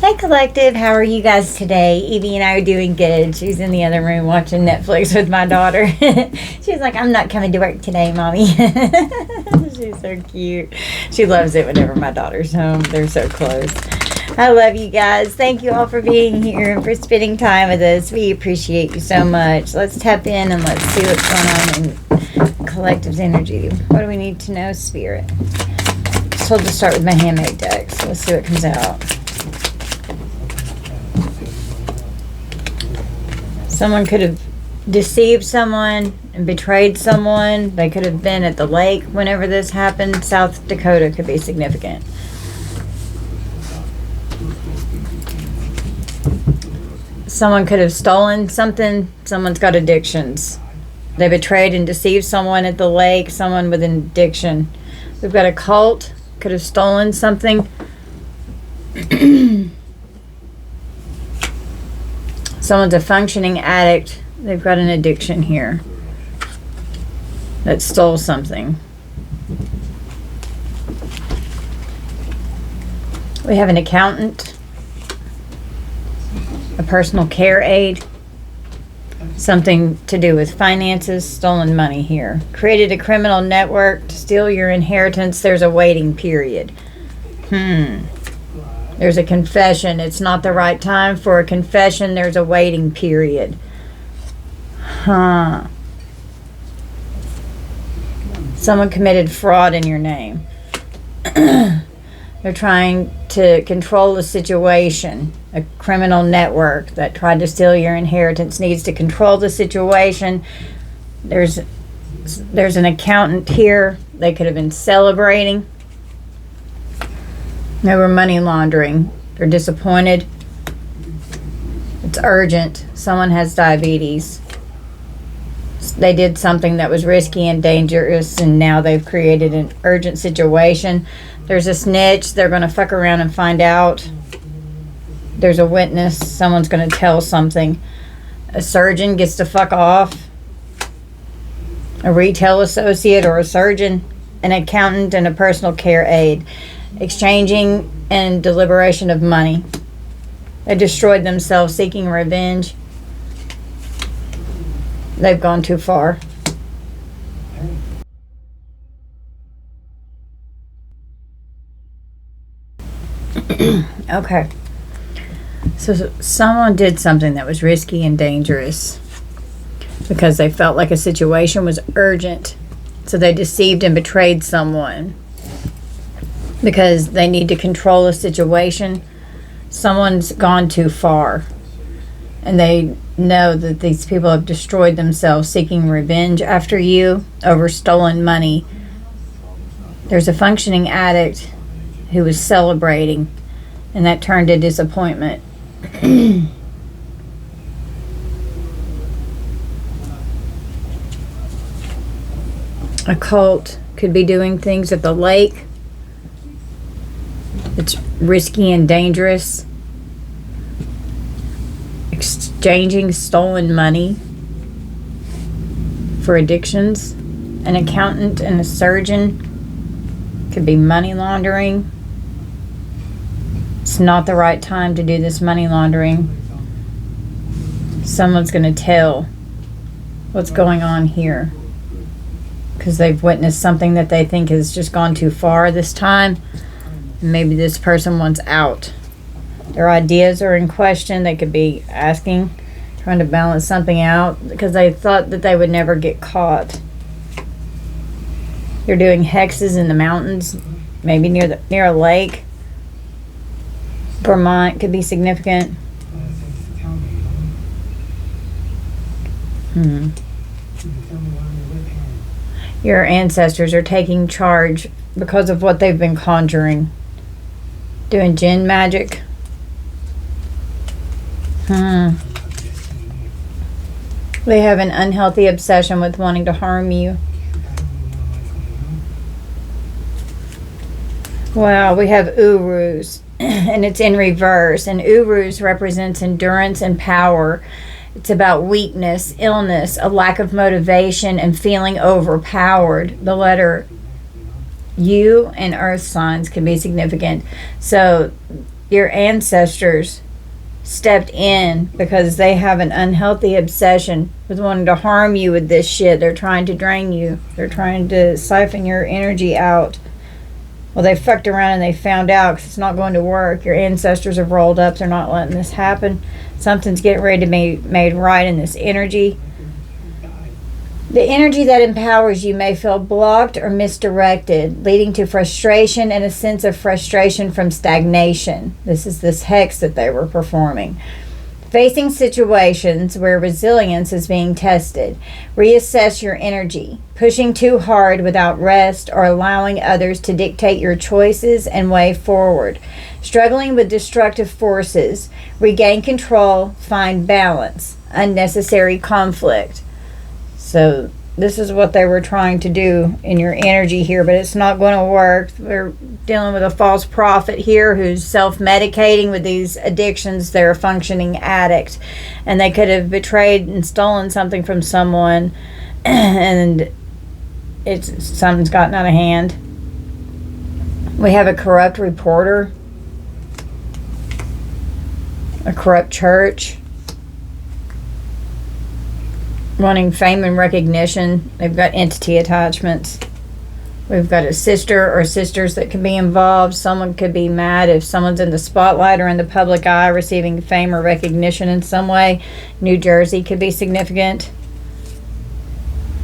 Hey collective, how are you guys today? Evie and I are doing good. She's in the other room watching Netflix with my daughter. She's like, I'm not coming to work today, Mommy. She's so cute. She loves it whenever my daughter's home. They're so close. I love you guys. Thank you all for being here and for spending time with us. We appreciate you so much. Let's tap in and let's see what's going on in collective's energy. What do we need to know, Spirit? So I'll just start with my handmade deck. So let's see what comes out. Someone could have deceived someone and betrayed someone. They could have been at the lake whenever this happened. South Dakota could be significant. Someone could have stolen something. Someone's got addictions. They betrayed and deceived someone at the lake. Someone with an addiction. We've got a cult. Could have stolen something. Someone's a functioning addict. They've got an addiction here that stole something. We have an accountant, a personal care aide, something to do with finances, stolen money here. Created a criminal network to steal your inheritance. There's a waiting period. There's a confession. It's not the right time for a confession. There's a waiting period. Someone committed fraud in your name. They're trying to control the situation. A criminal network that tried to steal your inheritance needs to control the situation. There's an accountant here. They could have been celebrating. They were money laundering. They're disappointed. It's urgent. Someone has diabetes. They did something that was risky and dangerous, and now they've created an urgent situation. There's a snitch. They're going to fuck around and find out. There's a witness. Someone's going to tell something. A surgeon gets to fuck off. A retail associate or a surgeon. An accountant and a personal care aide. Exchanging and deliberation of money. They destroyed themselves seeking revenge. They've gone too far. Okay. So someone did something that was risky and dangerous because they felt like a situation was urgent. So they deceived and betrayed someone because they need to control a situation. Someone's gone too far, and they know that these people have destroyed themselves seeking revenge after you over stolen money. There's a functioning addict who was celebrating, and that turned to disappointment. A cult could be doing things at the lake. It's risky and dangerous. Exchanging stolen money for addictions. An accountant and a surgeon could be money laundering. It's not the right time to do this money laundering. Someone's going to tell what's going on here because they've witnessed something that they think has just gone too far this time. Maybe this person wants out. Their ideas are in question. They could be asking, trying to balance something out because they thought that they would never get caught. They're doing hexes in the mountains, maybe near a lake. Vermont could be significant. Your ancestors are taking charge because of what they've been conjuring. Doing jinn magic. They have an unhealthy obsession with wanting to harm you. Wow, we have Urus, and it's in reverse. And Urus represents endurance and power. It's about weakness, illness, a lack of motivation, and feeling overpowered. The letter U and earth signs can be significant. So your ancestors stepped in because they have an unhealthy obsession with wanting to harm you with this shit. They're trying to drain you. They're trying to siphon your energy out. Well, they fucked around and they found out because it's not going to work. Your ancestors have rolled up. They're not letting this happen. Something's getting ready to be made right in this energy. The energy that empowers you may feel blocked or misdirected, leading to frustration and a sense of frustration from stagnation. This is this hex that they were performing. Facing situations where resilience is being tested. Reassess your energy. Pushing too hard without rest or allowing others to dictate your choices and way forward. Struggling with destructive forces. Regain control. Find balance. Unnecessary conflict. So this is what they were trying to do in your energy here, but it's not going to work. We're dealing with a false prophet here who's self-medicating with these addictions. They're a functioning addict, and they could have betrayed and stolen something from someone, and something's gotten out of hand. We have a corrupt reporter, a corrupt church, wanting fame and recognition. They've got entity attachments. We've got a sister or sisters that could be involved. Someone could be mad if someone's in the spotlight or in the public eye receiving fame or recognition in some way. New Jersey could be significant.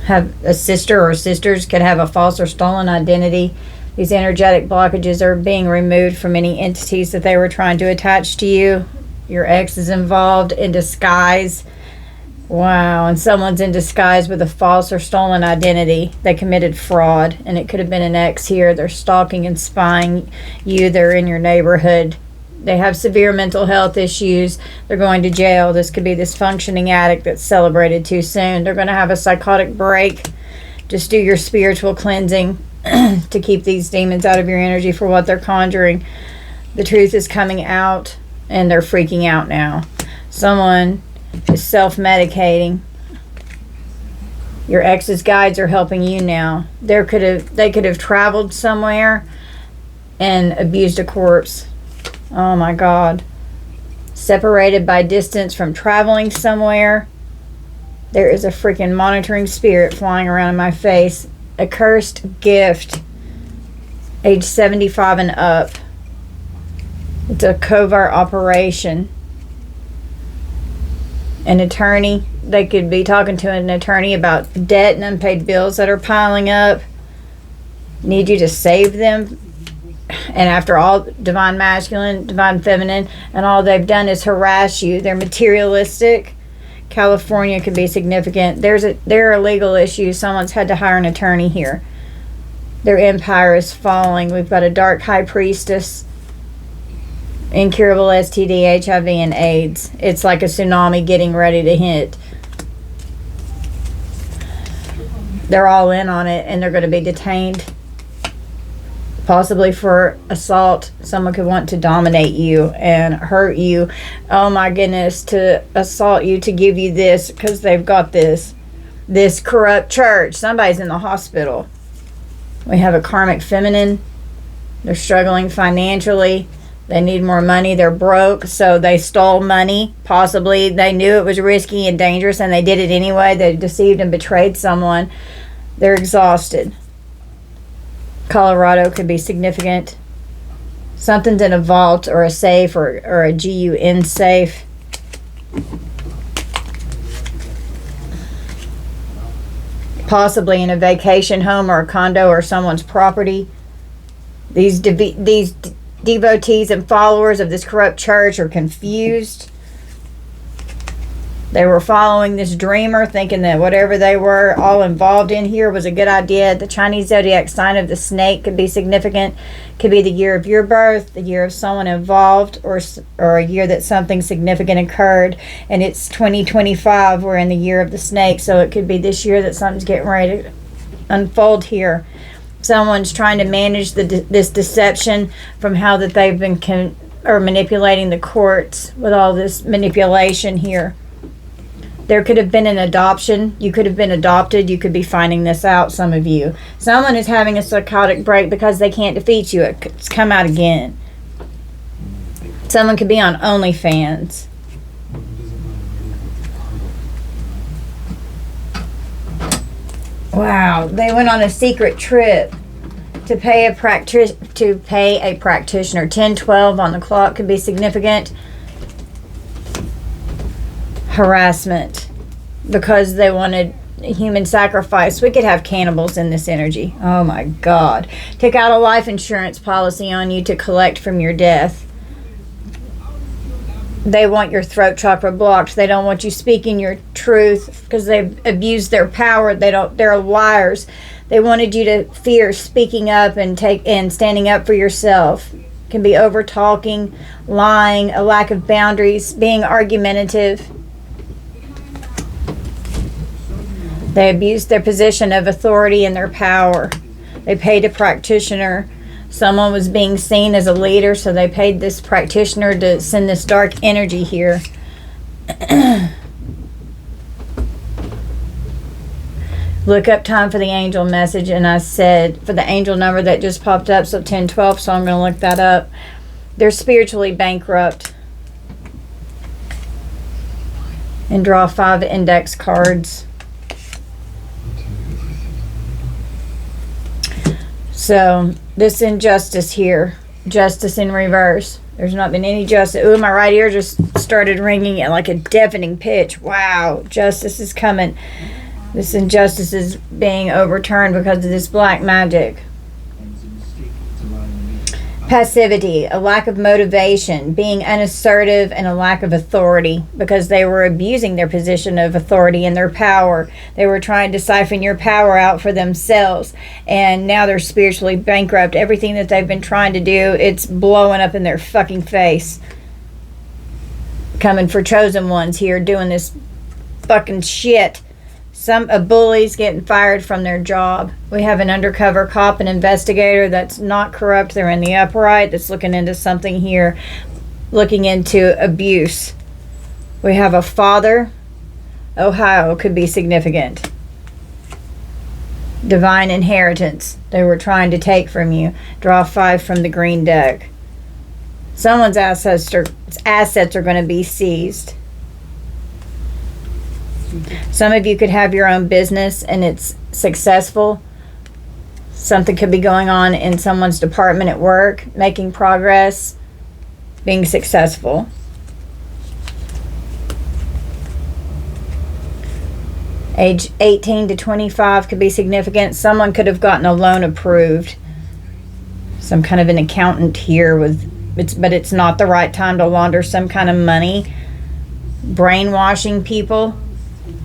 Have a sister or sisters could have a false or stolen identity. These energetic blockages are being removed from any entities that they were trying to attach to you. Your ex is involved in disguise. Wow, and someone's in disguise with a false or stolen identity. They committed fraud, and it could have been an ex here. They're stalking and spying you. They're in your neighborhood. They have severe mental health issues. They're going to jail. This could be this functioning addict that's celebrated too soon. They're going to have a psychotic break. Just do your spiritual cleansing to keep these demons out of your energy for what they're conjuring. The truth is coming out, and they're freaking out now. Someone is self-medicating. Your ex's guides are helping you now. They could have traveled somewhere and abused a corpse. Oh my God. Separated by distance from traveling somewhere. There is a freaking monitoring spirit flying around in my face. A cursed gift. Age 75 and up. It's a covert operation. An attorney, they could be talking to an attorney about debt and unpaid bills that are piling up. Need you to save them. And after all, divine masculine, divine feminine, and all they've done is harass you. They're materialistic. California could be significant. There are legal issues. Someone's had to hire an attorney here. Their empire is falling. We've got a dark high priestess. Incurable STD, HIV, and AIDS. It's like a tsunami getting ready to hit. They're all in on it, and they're going to be detained. Possibly for assault. Someone could want to dominate you and hurt you. Oh my goodness, to assault you, to give you this, because they've got this corrupt church. Somebody's in the hospital. We have a karmic feminine. They're struggling financially. They need more money. They're broke, so they stole money. Possibly they knew it was risky and dangerous, and they did it anyway. They deceived and betrayed someone. They're exhausted. Colorado could be significant. Something's in a vault or a safe or a GUN safe. Possibly in a vacation home or a condo or someone's property. These devotees and followers of this corrupt church are confused. They were following this dreamer, thinking that whatever they were all involved in here was a good idea. The Chinese zodiac sign of the snake could be significant. Could be the year of your birth, the year of someone involved, or a year that something significant occurred. And it's 2025. We're in the year of the snake, so it could be this year that something's getting ready to unfold here. Someone's trying to manage this deception from how that they've been manipulating the courts with all this manipulation here. There could have been an adoption. You could have been adopted. You could be finding this out, some of you. Someone is having a psychotic break because they can't defeat you. It's come out again. Someone could be on OnlyFans. Wow, they went on a secret trip to pay a practitioner. 10:12 on the clock could be significant. Harassment because they wanted human sacrifice. We could have cannibals in this energy. Oh my God. Took out a life insurance policy on you to collect from your death. They want your throat chakra blocked. They don't want you speaking your truth because they've abused their power. They're liars. They wanted you to fear speaking up and standing up for yourself. Can be over talking, lying, a lack of boundaries, being argumentative. They abused their position of authority and their power. They paid a practitioner. Someone was being seen as a leader, so they paid this practitioner to send this dark energy here. Look up time for the angel message, and I said for the angel number that just popped up, so 1012, so I'm going to look that up. They're spiritually bankrupt. And draw 5 index cards. So this injustice here, justice in reverse. There's not been any justice. Ooh, my right ear just started ringing at like a deafening pitch. Wow, justice is coming. This injustice is being overturned because of this black magic. Passivity, a lack of motivation, being unassertive, and a lack of authority because they were abusing their position of authority and their power. They were trying to siphon your power out for themselves, and now they're spiritually bankrupt. Everything that they've been trying to do, it's blowing up in their fucking face. Coming for chosen ones here doing this fucking shit. A bully's getting fired from their job. We have an undercover cop, an investigator that's not corrupt. They're in the upright, that's looking into something here, looking into abuse. We have a father. Ohio could be significant. Divine inheritance. They were trying to take from you. Draw 5 from the green deck. Someone's assets are going to be seized. Some of you could have your own business and it's successful. Something could be going on in someone's department at work, making progress, being successful. Age 18 to 25 could be significant. Someone could have gotten a loan approved. Some kind of an accountant here but it's not the right time to launder some kind of money. Brainwashing people.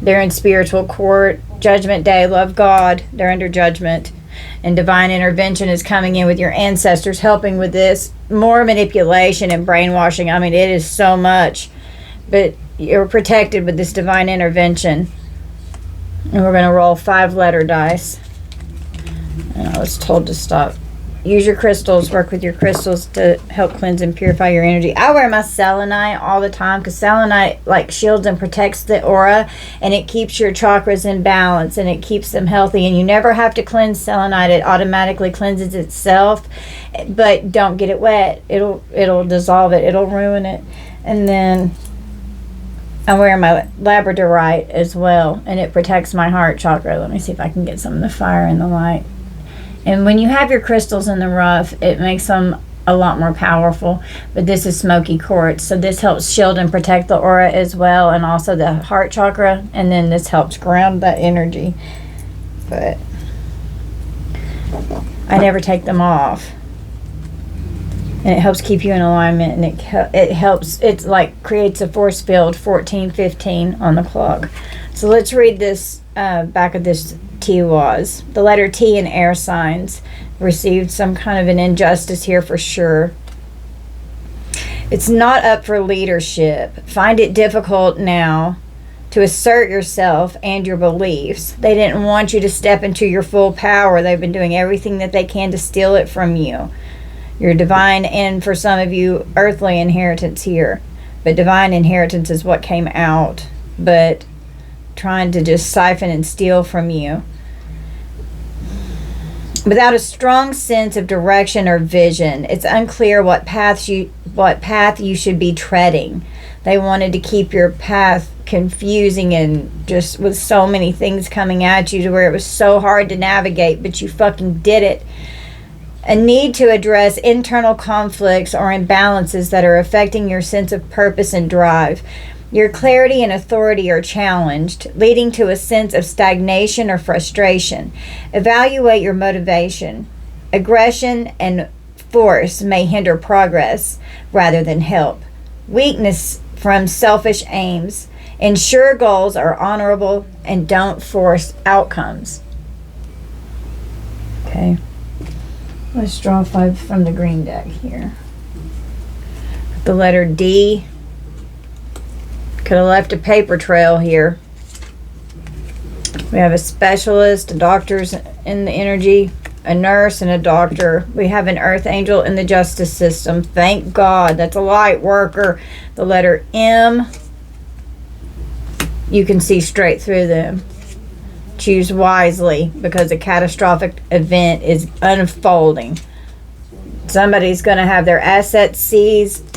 They're in spiritual court. Judgment day. Love God. They're under judgment. And divine intervention is coming in with your ancestors helping with this. More manipulation and brainwashing. I mean, it is so much. But you're protected with this divine intervention. And we're going to roll 5-letter dice. And I was told to stop. Use your crystals. Work with your crystals to help cleanse and purify your energy. I wear my selenite all the time because selenite like shields and protects the aura, and it keeps your chakras in balance and it keeps them healthy. And you never have to cleanse selenite. It automatically cleanses itself, but don't get it wet. It'll dissolve it. It'll ruin it. And then I wear my labradorite as well, and it protects my heart chakra. Let me see if I can get some of the fire in the light. And when you have your crystals in the rough, it makes them a lot more powerful. But this is smoky quartz, so this helps shield and protect the aura as well, and also the heart chakra. And then this helps ground that energy. But I never take them off. And it helps keep you in alignment, and it helps. It's like creates a force field. 14:15 on the clock. So let's read this back of this T-was. The letter T in air signs received some kind of an injustice here for sure. It's not up for leadership. Find it difficult now to assert yourself and your beliefs. They didn't want you to step into your full power. They've been doing everything that they can to steal it from you. Your divine, and for some of you, earthly inheritance here. But divine inheritance is what came out. But trying to just siphon and steal from you. Without a strong sense of direction or vision, it's unclear what path you should be treading. They wanted to keep your path confusing and just with so many things coming at you to where it was so hard to navigate, but you fucking did it. A need to address internal conflicts or imbalances that are affecting your sense of purpose and drive. Your clarity and authority are challenged, leading to a sense of stagnation or frustration. Evaluate your motivation. Aggression and force may hinder progress rather than help. Weakness from selfish aims. Ensure goals are honorable and don't force outcomes. Okay. Let's draw 5 from the green deck here. The letter D. Could have left a paper trail here. We have a specialist, a doctor's in the energy, a nurse, and a doctor. We have an earth angel in the justice system. Thank God. That's a light worker. The letter M. You can see straight through them. Choose wisely because a catastrophic event is unfolding. Somebody's going to have their assets seized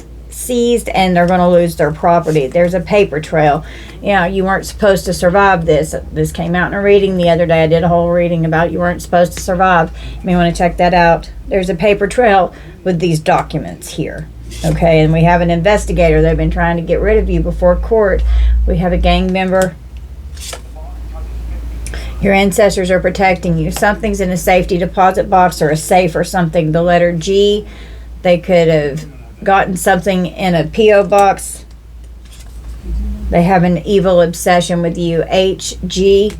and they're going to lose their property. There's a paper trail. You weren't supposed to survive this. This came out in a reading the other day. I did a whole reading about you weren't supposed to survive. You may want to check that out. There's a paper trail with these documents here. Okay, and we have an investigator. They've been trying to get rid of you before court. We have a gang member. Your ancestors are protecting you. Something's in a safety deposit box or a safe or something. The letter G, they could have gotten something in a P.O. box. They have an evil obsession with you. H, G,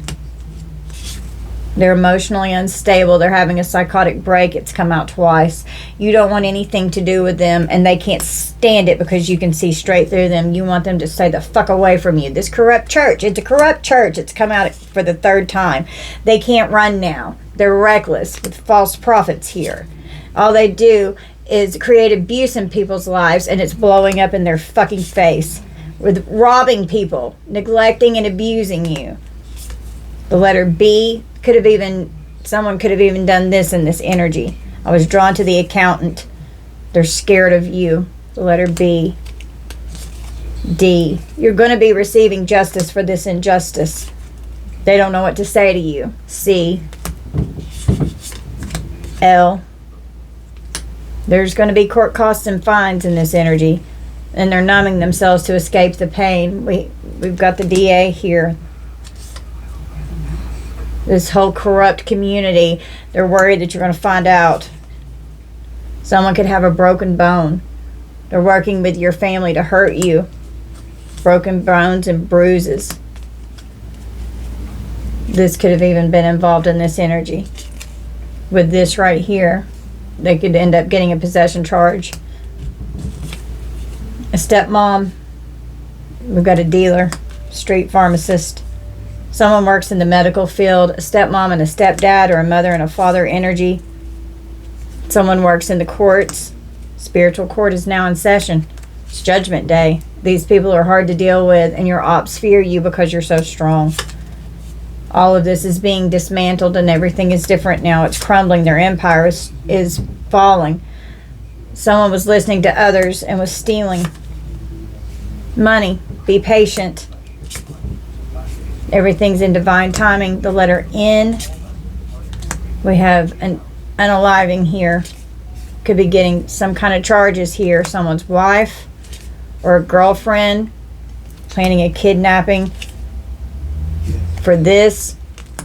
they're emotionally unstable. They're having a psychotic break. It's come out twice. You don't want anything to do with them, and they can't stand it because you can see straight through them. You want them to stay the fuck away from you. This corrupt church, it's a corrupt church. It's come out for the 3rd time. They can't run now. They're reckless with false prophets here. All they do is create abuse in people's lives, and it's blowing up in their fucking face with robbing people, neglecting and abusing you. The letter B, someone could have even done this in this energy. I was drawn to the accountant. They're scared of you. The letter B. D, you're going to be receiving justice for this injustice. They don't know what to say to you. C. L, there's going to be court costs and fines in this energy, and they're numbing themselves to escape the pain. We've got the DA here. This whole corrupt community, they're worried that you're going to find out. Someone could have a broken bone. They're working with your family to hurt you. Broken bones and bruises. This could have even been involved in this energy. With this right here, they could end up getting a possession charge. A stepmom. We've got a dealer, street pharmacist. Someone works in the medical field, a stepmom and a stepdad, or a mother and a father energy. Someone works in the courts. Spiritual court is now in session. It's judgment day. These people are hard to deal with, and your ops fear you because you're so strong. All of this is being dismantled, and everything is different now. It's crumbling. Their empire is falling. Someone was listening to others and was stealing money. Be patient. Everything's in divine timing. The letter N. We have an unaliving here. Could be getting some kind of charges here. Someone's wife or a girlfriend planning a kidnapping. For this,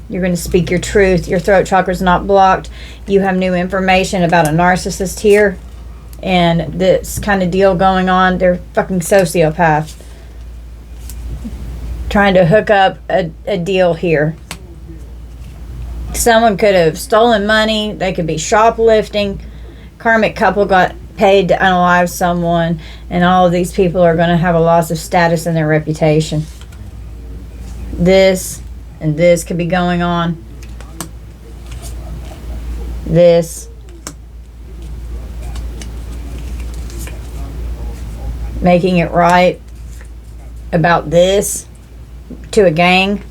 you're going to speak your truth. Your throat chakra's not blocked. You have new information about a narcissist here. And this kind of deal going on. They're fucking sociopath. Trying to hook up a deal here. Someone could have stolen money. They could be shoplifting. Karmic couple got paid to unalive someone, and all of these people are going to have a loss of status in their reputation. This and this could be going on. This. Making it right about this. To a gang.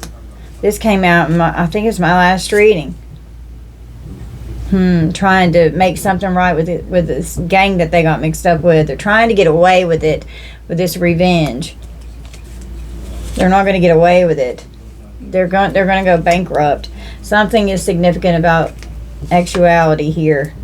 This came out in I think it's my last reading. Trying to make something right with it, with this gang that they got mixed up with. They're trying to get away with it, with this revenge. They're not going to get away with it. They're going to go bankrupt. Something is significant about actuality here.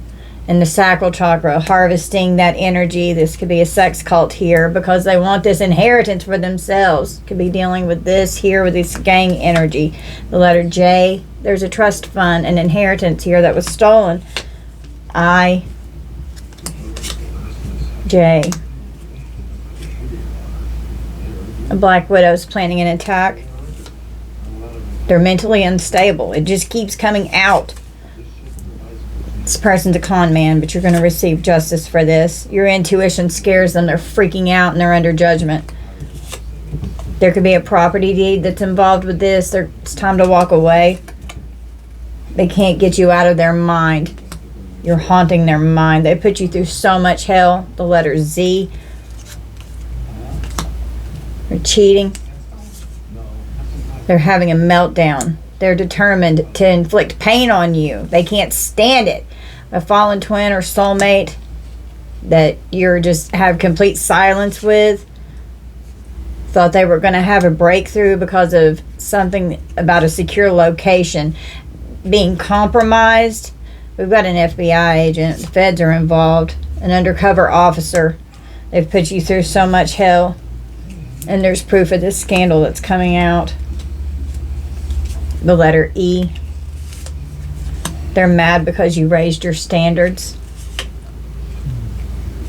In the sacral chakra, harvesting that energy. This could be a sex cult here because they want this inheritance for themselves. Could be dealing with this here with this gang energy. The letter J. There's a trust fund, an inheritance here that was stolen. I. J. A Black Widow's planning an attack. They're mentally unstable. It just keeps coming out. This person's a con man, but you're going to receive justice for this. Your intuition scares them. They're freaking out and they're under judgment. There could be a property deed that's involved with this. It's time to walk away. They can't get you out of their mind. You're haunting their mind. They put you through so much hell. The letter Z. They're cheating. They're having a meltdown. They're determined to inflict pain on you. They can't stand it. A fallen twin or soulmate that you're just have complete silence with. Thought they were going to have a breakthrough because of something about a secure location being compromised. We've got an FBI agent. The feds are involved. An undercover officer. They've put you through so much hell. And there's proof of this scandal that's coming out. The letter E. They're mad because you raised your standards.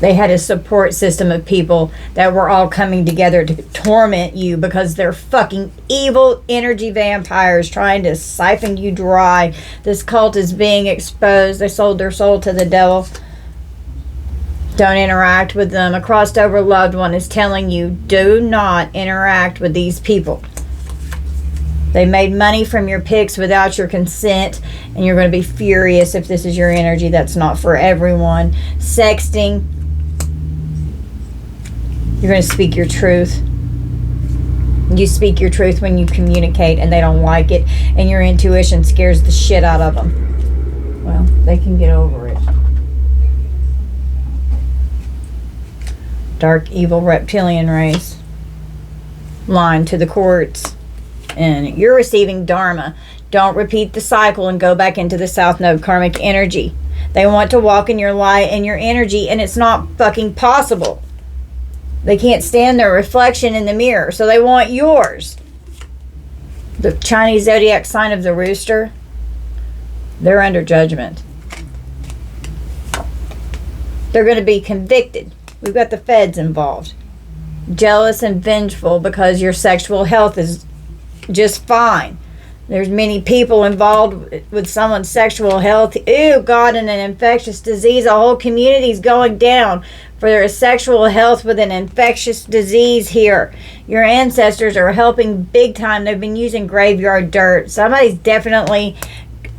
They had a support system of people that were all coming together to torment you because they're fucking evil energy vampires trying to siphon you dry. This cult is being exposed. They sold their soul to the devil. Don't interact with them. A crossed over loved one is telling you, do not interact with these people. They made money from your pics without your consent, and you're going to be furious if this is your energy. That's not for everyone. Sexting. You're going to speak your truth. You speak your truth when you communicate, and they don't like it, and your intuition scares the shit out of them. Well, they can get over it. Dark, evil reptilian race. Line to the courts. And you're receiving dharma. Don't repeat the cycle and go back into the South Node karmic energy. They want to walk in your light and your energy, and it's not fucking possible. They can't stand their reflection in the mirror, so they want yours. The Chinese zodiac sign of the rooster, they're under judgment. They're going to be convicted. We've got the feds involved. Jealous and vengeful because your sexual health is just fine. There's many people involved with someone's sexual health. Ew, God, and an infectious disease. A whole community's going down for their sexual health with an infectious disease here. Your ancestors are helping big time. They've been using graveyard dirt. Somebody's definitely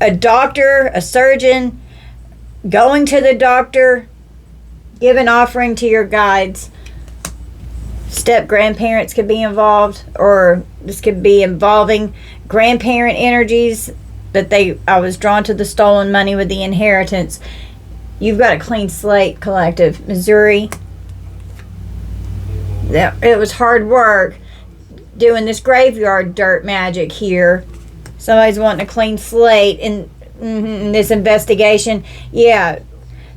a doctor, a surgeon, going to the doctor. Give an offering to your guides. Step grandparents could be involved, or this could be involving grandparent energies that I was drawn to the stolen money with the inheritance. You've got a clean slate, collective. Missouri. It was hard work doing this graveyard dirt magic here. Somebody's wanting a clean slate in this investigation. Yeah,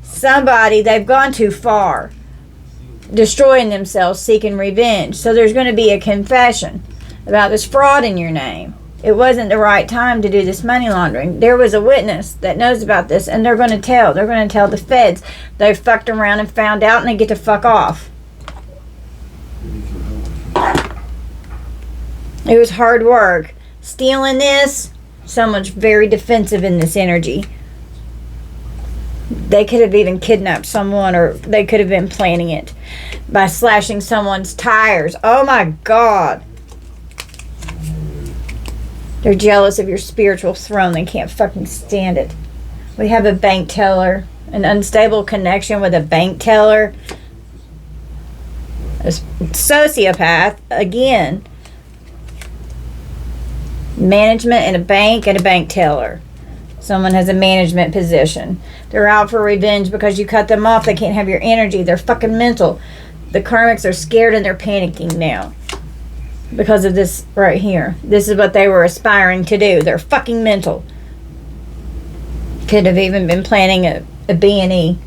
somebody, they've gone too far. Destroying themselves, seeking revenge. So there's going to be a confession about this fraud in your name. It wasn't the right time to do this money laundering. There was a witness that knows about this, and they're going to tell. They're going to tell the feds. They fucked around and found out, and they get to fuck off. It was hard work. Stealing this, someone's very defensive in this energy. They could have even kidnapped someone, or they could have been planning it by slashing someone's tires. Oh my God. They're jealous of your spiritual throne. They can't fucking stand it. We have a bank teller, an unstable connection with a bank teller. A sociopath, again. Management and a bank teller. Someone has a management position. They're out for revenge because you cut them off. They can't have your energy. They're fucking mental. The karmics are scared and they're panicking now because of this right here. This is what they were aspiring to do. They're fucking mental. Could have even been planning a B&E.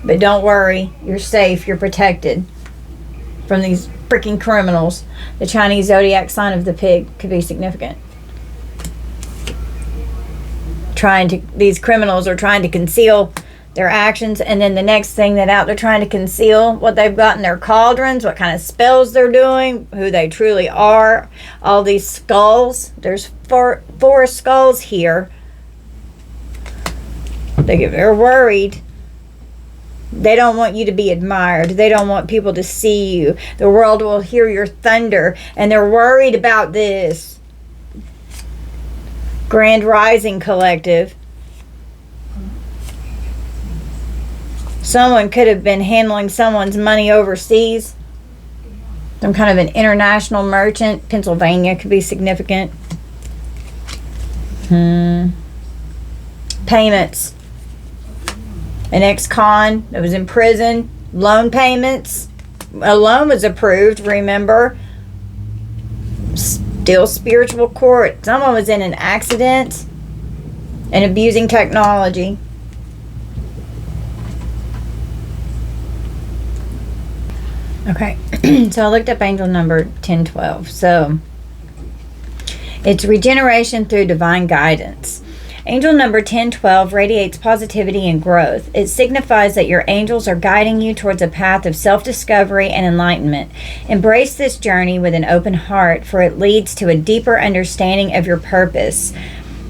But don't worry. You're safe. You're protected from these freaking criminals. The Chinese zodiac sign of the pig could be significant. These criminals are trying to conceal their actions, and then the next thing they're trying to conceal what they've got in their cauldrons, what kind of spells they're doing, who they truly are. All these skulls. There's four skulls here. They're worried. They don't want you to be admired. They don't want people to see you. The world will hear your thunder, and they're worried about this. Grand Rising Collective. Someone could have been handling someone's money overseas. Some kind of an international merchant. Pennsylvania could be significant. Payments. An ex-con that was in prison. Loan payments. A loan was approved, remember? Still spiritual court. Someone was in an accident and abusing technology. Okay, so I looked up angel number 1012. So it's regeneration through divine guidance. Angel number 1012 radiates positivity and growth. It signifies that your angels are guiding you towards a path of self-discovery and enlightenment. Embrace this journey with an open heart, for it leads to a deeper understanding of your purpose.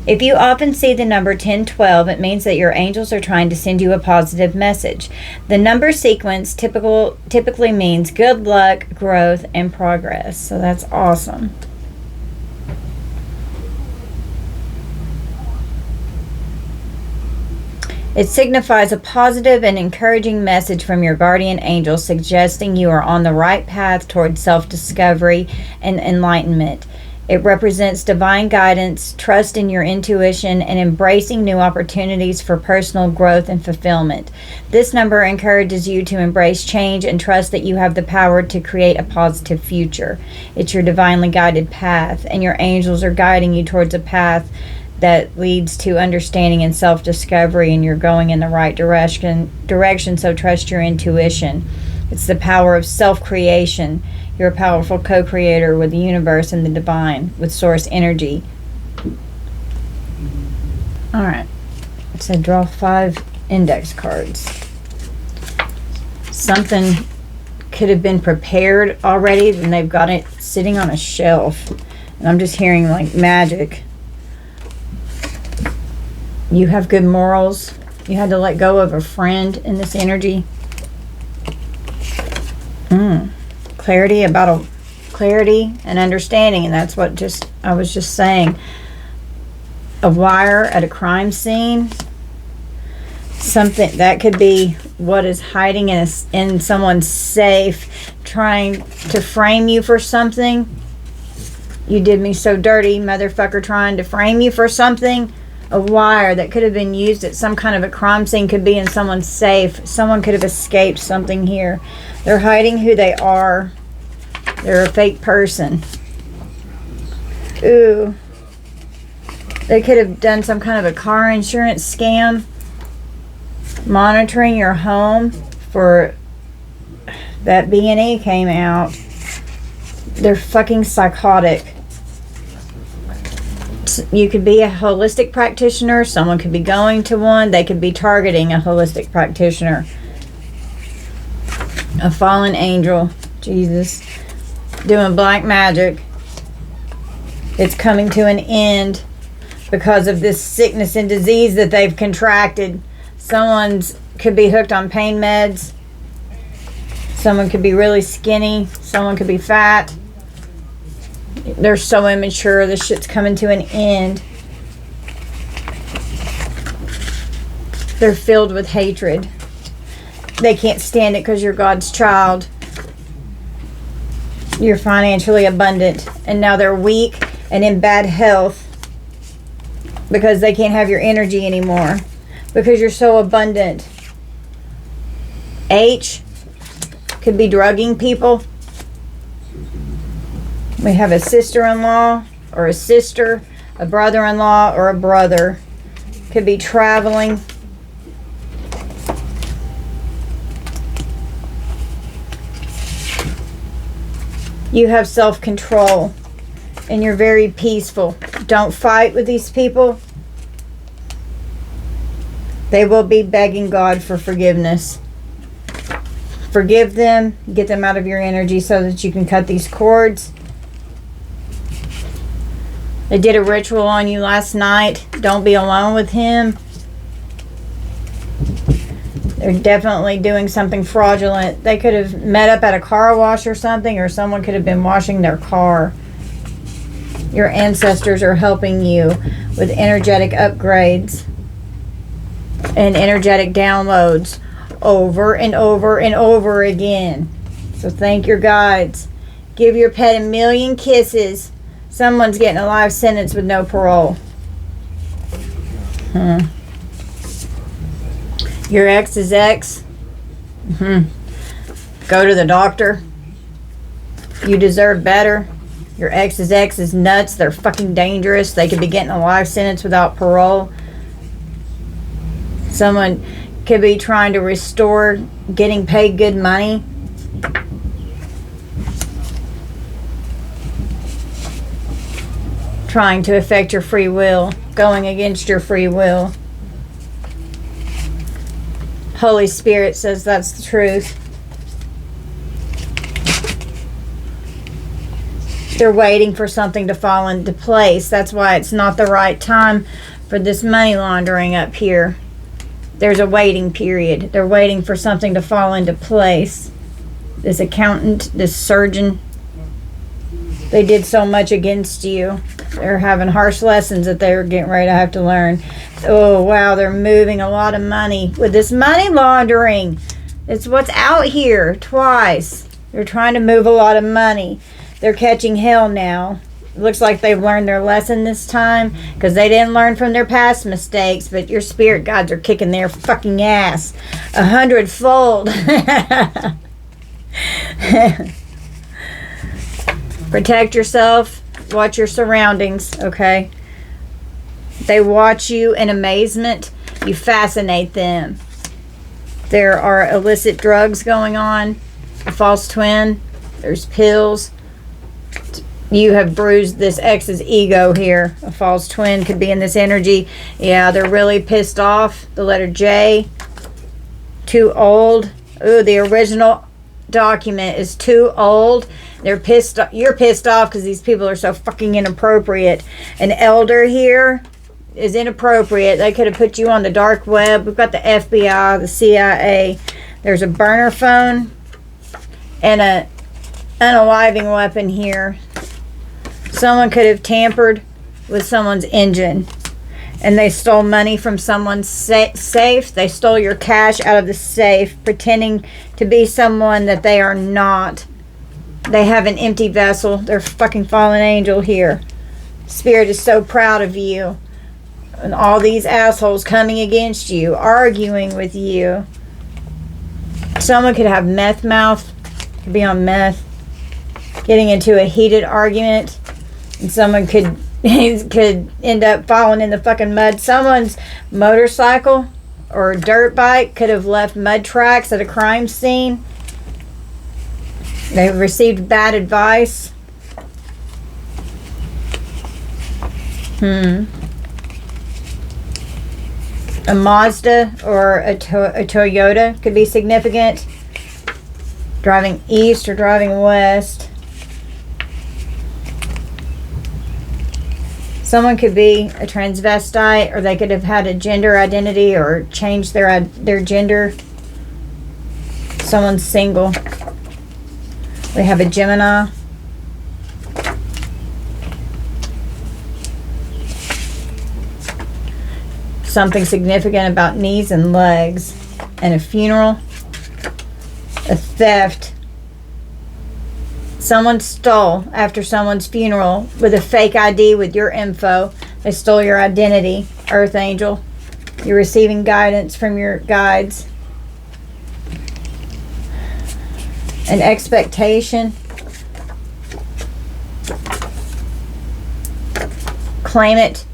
If you often see the number 1012, it means that your angels are trying to send you a positive message. The number sequence typically means good luck, growth, and progress. So that's awesome. It signifies a positive and encouraging message from your guardian angel, suggesting you are on the right path towards self-discovery and enlightenment. It represents divine guidance, trust in your intuition, and embracing new opportunities for personal growth and fulfillment. This number encourages you to embrace change and trust that you have the power to create a positive future. It's your divinely guided path, and your angels are guiding you towards a path that leads to understanding and self-discovery, and you're going in the right direction, so trust your intuition. It's the power of self-creation. You're a powerful co-creator with the universe and the divine, with source energy. All right. It said draw 5 index cards. Something could have been prepared already, and they've got it sitting on a shelf. And I'm just hearing like magic. You have good morals. You had to let go of a friend in this energy. Clarity and understanding, and that's what I was just saying. A wire at a crime scene. Something that could be what is hiding in someone's safe, trying to frame you for something. You did me so dirty, motherfucker, trying to frame you for something. A wire that could have been used at some kind of a crime scene could be in someone's safe. Someone could have escaped something here. They're hiding who they are. They're a fake person. Ooh. They could have done some kind of a car insurance scam. Monitoring your home for that B&E came out. They're fucking psychotic. You could be a holistic practitioner. Someone could be going to one. They could be targeting a holistic practitioner. A fallen angel. Jesus. Doing black magic. It's coming to an end because of this sickness and disease that they've contracted. Someone's could be hooked on pain meds. Someone could be really skinny. Someone could be fat. They're so immature. This shit's coming to an end. They're filled with hatred. They can't stand it because you're God's child. You're financially abundant. And now they're weak and in bad health. because they can't have your energy anymore because you're so abundant. H could be drugging people. We have a sister-in-law or a sister, a brother-in-law or a brother. Could be traveling. You have self-control and you're very peaceful. Don't fight with these people. They will be begging God for forgiveness. Forgive them, get them out of your energy so that you can cut these cords. They did a ritual on you last night. Don't be alone with him. They're definitely doing something fraudulent. They could have met up at a car wash or something, or someone could have been washing their car. Your ancestors are helping you with energetic upgrades and energetic downloads over and over and over again. So thank your guides. Give your pet a million kisses. Someone's getting a life sentence with no parole. Your ex is ex. Go to the doctor. You deserve better. Your ex's ex is nuts. They're fucking dangerous. They could be getting a life sentence without parole. Someone could be trying to restore getting paid good money. Trying to affect your free will. Going against your free will. Holy Spirit says that's the truth. They're waiting for something to fall into place. That's why it's not the right time for this money laundering up here. There's a waiting period. They're waiting for something to fall into place. This accountant, this surgeon, they did so much against you. They're having harsh lessons that they're getting ready to have to learn. Oh, wow, they're moving a lot of money with this money laundering. It's what's out here twice. They're trying to move a lot of money. They're catching hell now. It looks like they've learned their lesson this time because they didn't learn from their past mistakes, but your spirit guides are kicking their fucking ass 100-fold. Protect yourself. Watch your surroundings, okay? They watch you in amazement. You fascinate them. There are illicit drugs going on. A false twin. There's pills. You have bruised this ex's ego here. A false twin could be in this energy. Yeah, they're really pissed off. The letter J. Too old. Ooh, the original document is too old. They're pissed. You're pissed off because these people are so fucking inappropriate. An elder here is inappropriate. They could have put you on the dark web. We've got the FBI, the CIA. There's a burner phone and a unaliving weapon here. Someone could have tampered with someone's engine and they stole money from someone's safe. They stole your cash out of the safe, pretending to be someone that they are not. They have an empty vessel. They're fucking fallen angel here. Spirit is so proud of you. And all these assholes coming against you, arguing with you. Someone could have meth mouth, could be on meth, getting into a heated argument, and someone could end up falling in the fucking mud. Someone's motorcycle or dirt bike could have left mud tracks at a crime scene. They received bad advice. A Mazda or a Toyota could be significant. Driving east or driving west. Someone could be a transvestite, or they could have had a gender identity or changed their gender. Someone's single. We have a Gemini. Something significant about knees and legs. And a funeral. A theft. Someone stole after someone's funeral with a fake ID with your info. They stole your identity, Earth Angel. You're receiving guidance from your guides. An expectation. Claim it.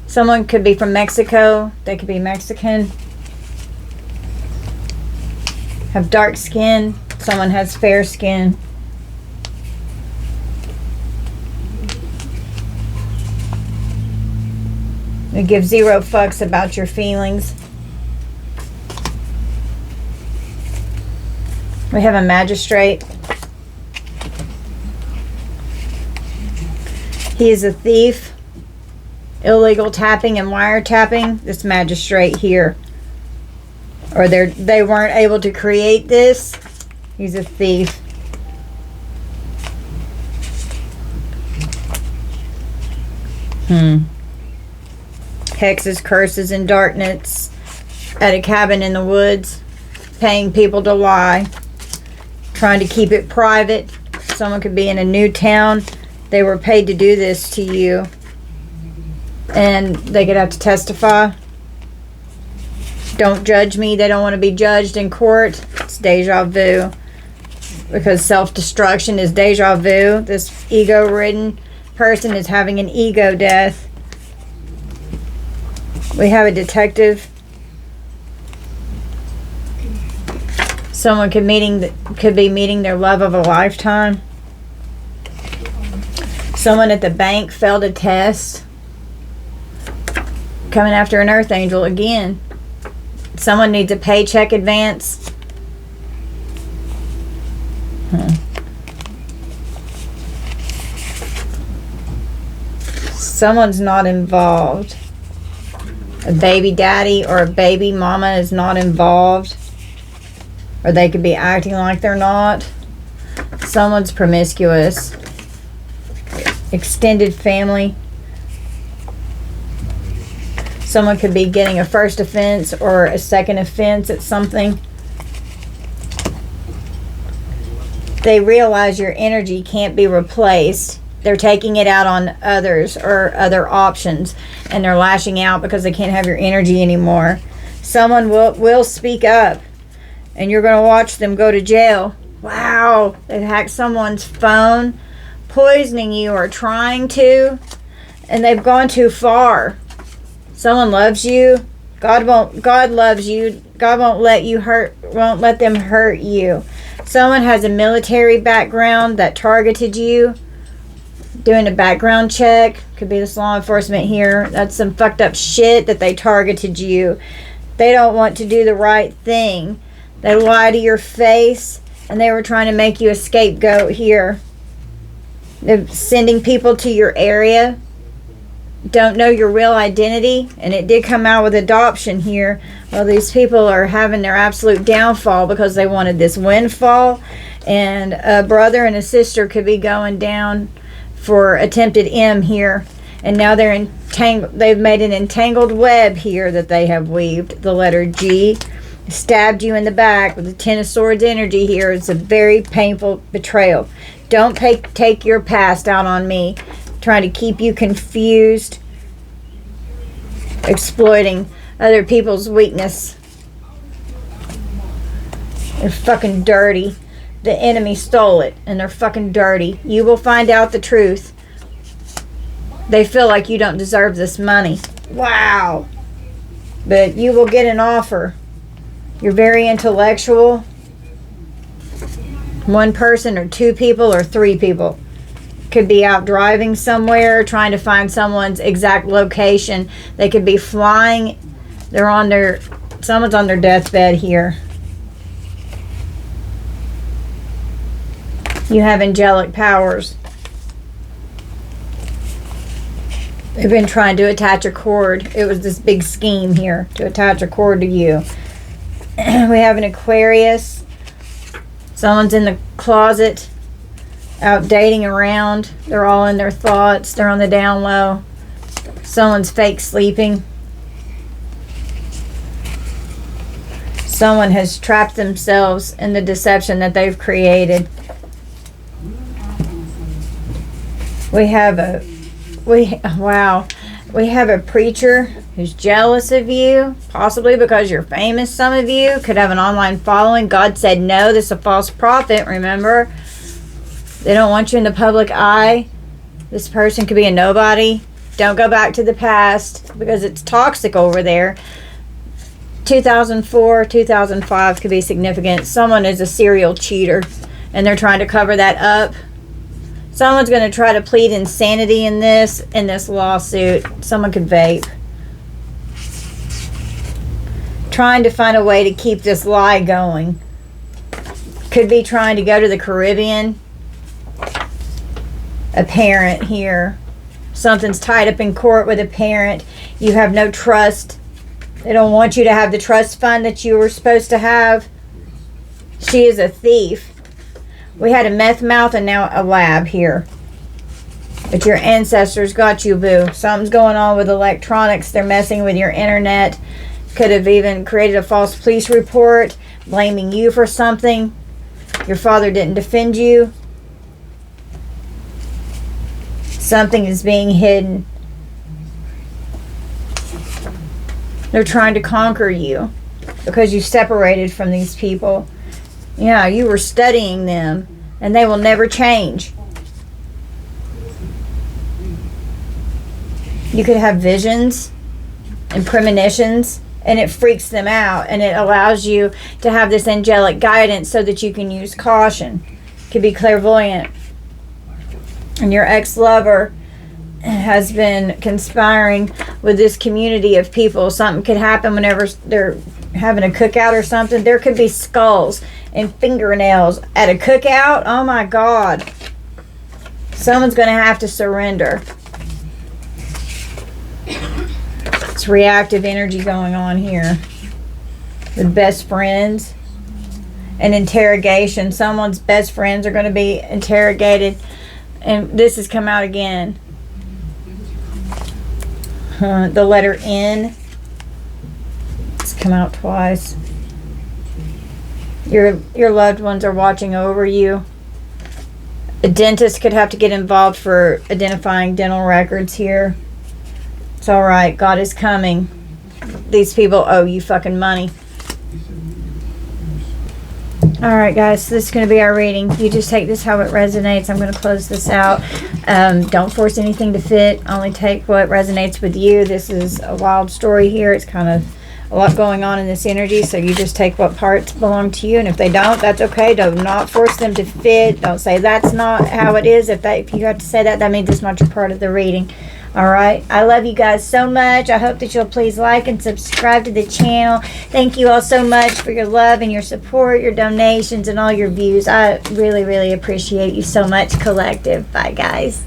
Someone could be from Mexico. They could be Mexican. Have dark skin. Someone has fair skin. We give zero fucks about your feelings. We have a magistrate. He is a thief. Illegal tapping and wiretapping. This magistrate here. Or they weren't able to create this. He's a thief. Hexes, curses, and darkness at a cabin in the woods, paying people to lie, trying to keep it private. Someone could be in a new town. They were paid to do this to you, and they could have to testify. Don't judge me. They don't want to be judged in court. It's deja vu, because self-destruction is deja vu. This ego-ridden person is having an ego death. We have a detective. Someone could be meeting their love of a lifetime. Someone at the bank failed a test. Coming after an Earth Angel again. Someone needs a paycheck advance. Someone's not involved. A baby daddy or a baby mama is not involved. Or they could be acting like they're not. Someone's promiscuous. Extended family. Someone could be getting a first offense or a second offense at something. They realize your energy can't be replaced. They're taking it out on others or other options, and they're lashing out because they can't have your energy anymore. Someone will speak up, and you're going to watch them go to jail. Wow, they've hacked someone's phone, poisoning you or trying to, and they've gone too far. Someone loves you. God loves you. God won't let them hurt you. Someone has a military background that targeted you. Doing a background check. Could be this law enforcement here. That's some fucked up shit that they targeted you. They don't want to do the right thing. They lie to your face, and they were trying to make you a scapegoat here. They're sending people to your area. Don't know your real identity, and it did come out with adoption here. Well, these people are having their absolute downfall because they wanted this windfall, and a brother and a sister could be going down for attempted M here, and now they're entangled. They've made an entangled web here that they have weaved. The letter G stabbed you in the back with the Ten of Swords energy here. It's a very painful betrayal. Don't take your past out on me, trying to keep you confused, exploiting other people's weakness. They're fucking dirty. The enemy stole it, and they're fucking dirty. You will find out the truth. They feel like you don't deserve this money. Wow. But you will get an offer. You're very intellectual. One person or two people or three people. Could be out driving somewhere, trying to find someone's exact location. They could be flying. Someone's on their deathbed here. You have angelic powers. They've been trying to attach a cord. It was this big scheme here to attach a cord to you. We have an Aquarius. Someone's in the closet, out dating around. They're all in their thoughts. They're on the down low. Someone's fake sleeping. Someone has trapped themselves in the deception that they've created. Wow. We have a preacher who's jealous of you, possibly because you're famous. Some of you could have an online following. God said no, this is a false prophet, remember? They don't want you in the public eye. This person could be a nobody. Don't go back to the past because it's toxic over there. 2004, 2005 could be significant. Someone is a serial cheater and they're trying to cover that up. Someone's going to try to plead insanity in this lawsuit. Someone could vape. Trying to find a way to keep this lie going. Could be trying to go to the Caribbean. A parent here. Something's tied up in court with a parent. You have no trust. They don't want you to have the trust fund that you were supposed to have. She is a thief. We had a meth mouth and now a lab here. But your ancestors got you, boo. Something's going on with electronics. They're messing with your internet. Could have even created a false police report, blaming you for something. Your father didn't defend you. Something is being hidden. They're trying to conquer you because you separated from these people. Yeah, you were studying them and they will never change. You could have visions and premonitions and it freaks them out and it allows you to have this angelic guidance so that you can use caution. Could be clairvoyant. And your ex-lover has been conspiring with this community of people. Something could happen whenever they're having a cookout or something. There could be skulls and fingernails at a cookout. Oh my God. Someone's going to have to surrender. It's reactive energy going on here. With best friends. An interrogation. Someone's best friends are going to be interrogated. And this has come out again. The letter N. It's come out twice. Your loved ones are watching over you. A dentist could have to get involved for identifying dental records here. It's alright. God is coming. These people owe you fucking money. Alright guys, so this is going to be our reading. You just take this how it resonates. I'm going to close this out. Don't force anything to fit. Only take what resonates with you. This is a wild story here. It's kind of a lot going on in this energy, so you just take what parts belong to you, and if they don't, that's okay. Do not force them to fit. Don't say that's not how it is. If you have to say that, that means it's not your part of the reading. Alright, I love you guys so much. I hope that you'll please like and subscribe to the channel. Thank you all so much for your love and your support, your donations, and all your views. I really, really appreciate you so much, collective. Bye, guys.